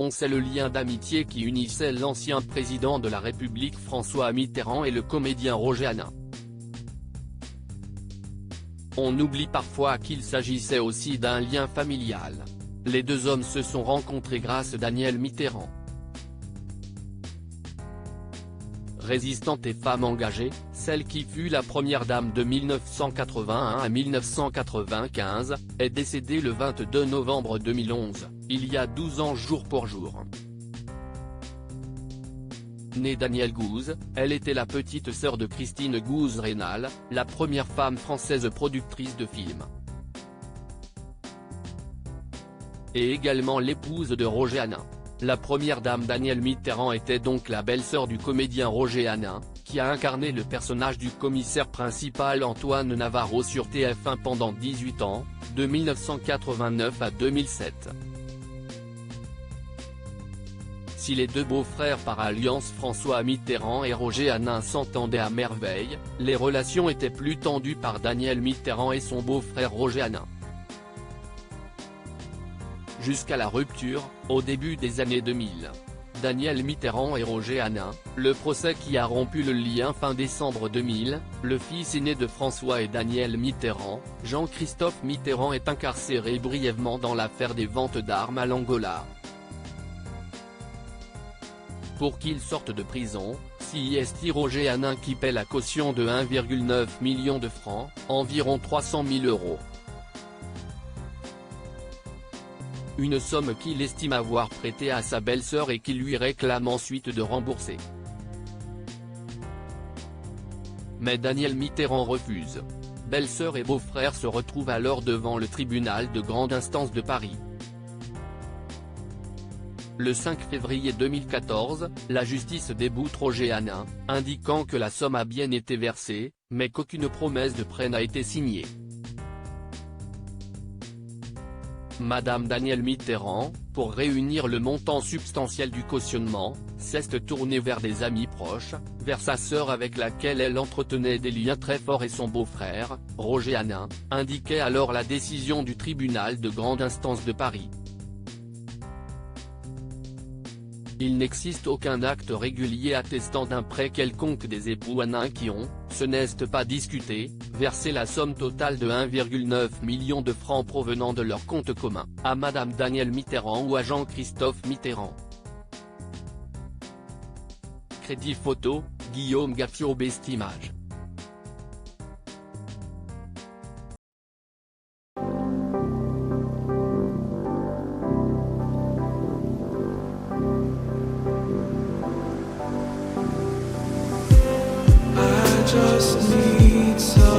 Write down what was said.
annonçait le lien d'amitié qui unissait l'ancien président de la République François Mitterrand et le comédien Roger Hanin. On oublie parfois qu'il s'agissait aussi d'un lien familial. Les deux hommes se sont rencontrés grâce à Danielle Mitterrand. Résistante et femme engagée, celle qui fut la première dame de 1981 à 1995, est décédée le 22 novembre 2011, il y a 12 ans jour pour jour. Née Danielle Gouze, elle était la petite sœur de Christine Gouze-Raynal, la première femme française productrice de films. Et également l'épouse de Roger Hanin. La première dame Danielle Mitterrand était donc la belle-sœur du comédien Roger Hanin, qui a incarné le personnage du commissaire principal Antoine Navarro sur TF1 pendant 18 ans, de 1989 à 2007. Si les deux beaux-frères par alliance François Mitterrand et Roger Hanin s'entendaient à merveille, les relations étaient plus tendues par Danielle Mitterrand et son beau-frère Roger Hanin. Jusqu'à la rupture, au début des années 2000. Danielle Mitterrand et Roger Hanin, le procès qui a rompu le lien fin décembre 2000, le fils aîné de François et Danielle Mitterrand, Jean-Christophe Mitterrand est incarcéré brièvement dans l'affaire des ventes d'armes à l'Angola. Pour qu'il sorte de prison, CIST Roger Hanin qui paie la caution de 1,9 million de francs, environ 300 000 €. Une somme qu'il estime avoir prêtée à sa belle-sœur et qu'il lui réclame ensuite de rembourser. Mais Danielle Mitterrand refuse. Belle-sœur et beau-frère se retrouvent alors devant le tribunal de grande instance de Paris. Le 5 février 2014, la justice déboute Roger Hanin, indiquant que la somme a bien été versée, mais qu'aucune promesse de prêt n'a été signée. Madame Danielle Mitterrand, pour réunir le montant substantiel du cautionnement, s'est tournée vers des amis proches, vers sa sœur avec laquelle elle entretenait des liens très forts et son beau-frère, Roger Hanin, indiquait alors la décision du tribunal de grande instance de Paris. Il n'existe aucun acte régulier attestant d'un prêt quelconque des époux Hanin qui ont, ce n'est pas discuté, versé la somme totale de 1,9 million de francs provenant de leur compte commun, à Madame Danielle Mitterrand ou à Jean-Christophe Mitterrand. Crédit photo, Guillaume Gaffio Bestimage. Just need some